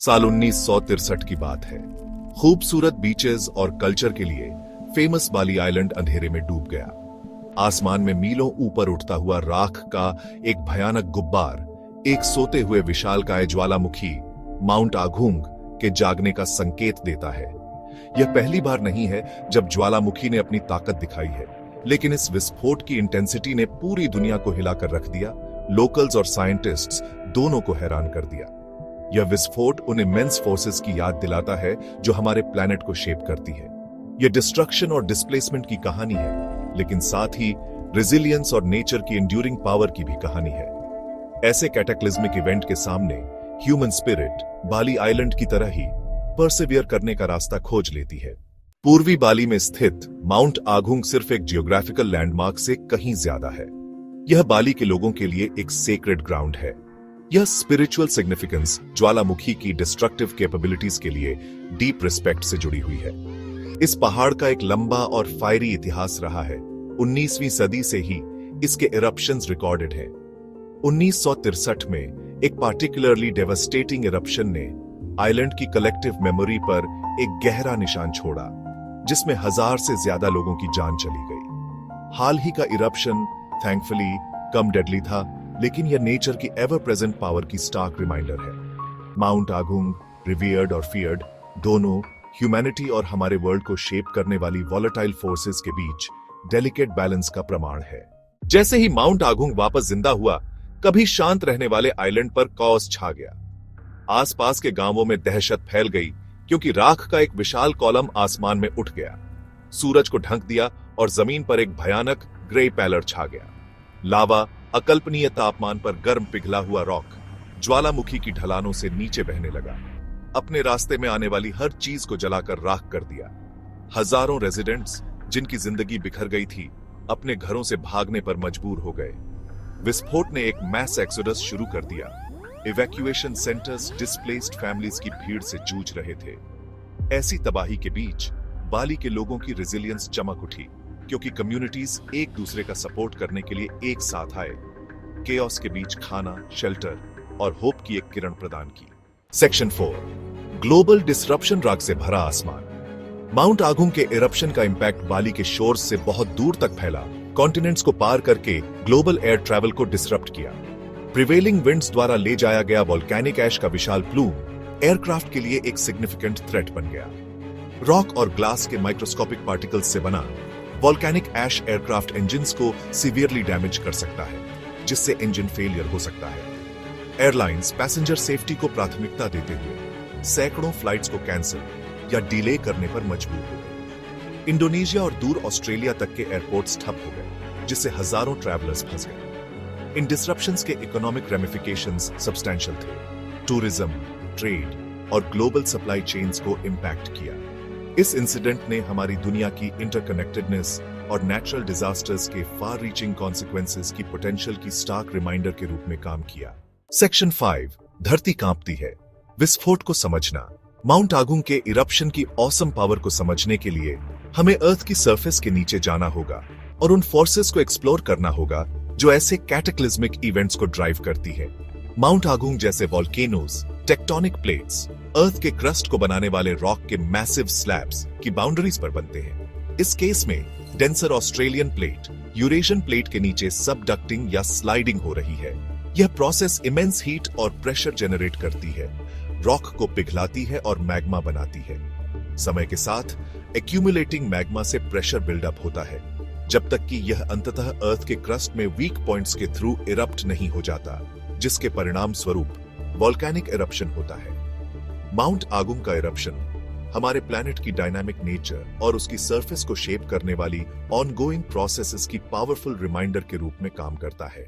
साल 1963 की बात है। खूबसूरत बीचेस और कल्चर के लिए फेमस बाली आइलैंड अंधेरे में डूब गया। आसमान में मीलों ऊपर उठता हुआ राख का एक भयानक गुब्बार एक सोते हुए विशालकाय ज्वालामुखी माउंट आगुंग के जागने का संकेत देता है। यह पहली बार नहीं है जब ज्वालामुखी ने अपनी ताकत दिखाई है, लेकिन इस विस्फोट की इंटेंसिटी ने पूरी दुनिया को हिलाकर रख दिया। लोकल्स और साइंटिस्ट्स दोनों को हैरान कर दिया। यह विस्फोट उन इमेंस फोर्सेस की याद दिलाता है जो हमारे प्लैनेट को शेप करती है। यह डिस्ट्रक्शन और डिस्प्लेसमेंट की कहानी है, लेकिन साथ ही रेजिलियंस और नेचर की एंड्यूरिंग पावर की भी कहानी है। ऐसे कैटाक्लिज्मिक इवेंट के सामने ह्यूमन स्पिरिट बाली आइलैंड की तरह ही परसिवियर करने का रास्ता खोज लेती है। पूर्वी बाली में स्थित माउंट आगुंग सिर्फ एक जियोग्राफिकल लैंडमार्क से कहीं ज्यादा है। यह बाली के लोगों के लिए एक सेक्रेड ग्राउंड है। यह स्पिरिचुअल सिग्निफिकेंस ज्वालामुखी की डिस्ट्रक्टिव कैपेबिलिटीज के लिए डीप रिस्पेक्ट से जुड़ी हुई है। इस पहाड़ का एक लंबा और फायरी इतिहास रहा है। 19वीं सदी से ही इसके इरप्शंस रिकॉर्डेड हैं। 1963 में एक पार्टिकुलरली डेवास्टेटिंग इरप्शन ने आइलैंड की कलेक्टिव मेमोरी पर एक गहरा निशान छोड़ा, जिसमें 1000 से ज्यादा लोगों की जान चली गई। हाल ही का इरप्शन थैंकफुली कम डेडली था, लेकिन यह नेचर की एवर प्रेजेंट पावर की स्टार्क रिमाइंडर है। माउंट आगुंग, रिवियर्ड और फियर्ड, दोनों ह्यूमैनिटी और हमारे वर्ल्ड को शेप करने वाली वॉलेटाइल फोर्सेस के बीच डेलिकेट बैलेंस का प्रमाण है। जैसे ही माउंट आगुंग वापस जिंदा हुआ, कभी शांत रहने वाले आइलैंड पर कॉस छा गया। आसपास के गांवों में दहशत फैल गई, क्योंकि राख का एक विशाल कॉलम आसमान में उठ गया, सूरज को ढक दिया और जमीन पर एक भयानक ग्रे पैलर छा गया। लावा, अकल्पनीय तापमान पर गर्म पिघला हुआ रॉक, ज्वालामुखी की ढलानों से नीचे बहने लगा। अपने रास्ते में आने वाली हर चीज को जलाकर राख कर दिया। हजारों रेजिडेंट्स, जिनकी जिंदगी बिखर गई थी, अपने घरों से भागने पर मजबूर हो गए। विस्फोट ने एक मैस एक्सोडस शुरू कर दिया। इवैक्यूएशन सेंटर्स डिस्प्लेस्ड फैमिलीज की भीड़ से जूझ रहे थे। ऐसी तबाही के बीच बाली के लोगों की रेजिलियंस चमक उठी, क्योंकि कम्युनिटीज एक दूसरे का सपोर्ट करने के लिए एक साथ आए। केओस के बीच खाना, शेल्टर और होप की एक किरण प्रदान की। सेक्शन 4, ग्लोबल डिसरप्शन राग से भरा आसमान। माउंट आगुंग के इरप्शन का इंपैक्ट बाली के शोर्स से बहुत दूर तक फैला, कॉन्टिनेंट्स को पार करके ग्लोबल एयर ट्रैवल को डिसरप्ट किया। प्रिवेलिंग विंड्स द्वारा ले जाया गया वोल्केनिक ऐश का विशाल प्लूम एयरक्राफ्ट के लिए एक सिग्निफिकेंट थ्रेट बन गया। रॉक और ग्लास के माइक्रोस्कोपिक पार्टिकल्स से बना वोल्केनिक ऐश एयरक्राफ्ट इंजन्स को सीवियरली डैमेज कर सकता है, जिससे इंजन फेलियर हो सकता है। एयरलाइंस पैसेंजर सेफ्टी को प्राथमिकता देते हुए सैकड़ों फ्लाइट्स को कैंसिल या डिले करने पर मजबूर हो गए। इंडोनेशिया और दूर ऑस्ट्रेलिया तक के एयरपोर्ट्स ठप हो गए, जिससे हजारों ट्रैवलर्स फंस गए। इन डिसरप्शंस के इकोनॉमिक रेमिफिकेशंस सब्सटैंशियल थे। टूरिज्म, ट्रेड और ग्लोबल सप्लाई चेन्स को इंपैक्ट किया। इस इंसिडेंट ने हमारी दुनिया की इंटरकनेक्टेडनेस और नेचुरल डिजास्टर्स के फार रीचिंग कॉन्सिक्वेंसेस की पोटेंशियल की स्टार्क रिमाइंडर के रूप में काम किया। सेक्शन 5, धरती कांपती है। विस्फोट को समझना। माउंट आगुंग के इरप्शन की ऑसम पावर को समझने के लिए हमें अर्थ की सरफेस के नीचे जाना होगा और उन फोर्सेस को एक्सप्लोर करना होगा जो ऐसे कैटेक्लिज्मिक इवेंट्स को ड्राइव करती है। माउंट आगुंग जैसे वॉल्केनोज, टेक्टोनिक प्लेट्स, अर्थ के क्रस्ट को बनाने वाले रॉक के मैसिव स्लैब्स की बाउंड्रीज पर बनते हैं। इस केस में denser Australian plate Eurasian plate के नीचे सबडक्टिंग या स्लाइडिंग हो रही है। यह प्रोसेस इमेंस हीट और प्रेशर जनरेट करती है, रॉक को पिघलाती है और मैग्मा बनाती है। समय के साथ एक्यूमुलेटिंग मैग्मा से प्रेशर बिल्डअप होता है, जब तक कि यह अंततः अर्थ के क्रस्ट में वीक पॉइंट्स के थ्रू इरप्ट नहीं हो जाता, जिसके परिणाम स्वरूप वोल्केनिक इरप्शन होता है। माउंट आगुंग का इरप्शन हमारे प्लैनेट की डायनामिक नेचर और उसकी सरफेस को शेप करने वाली ऑनगोइंग प्रोसेसेस की पावरफुल रिमाइंडर के रूप में काम करता है।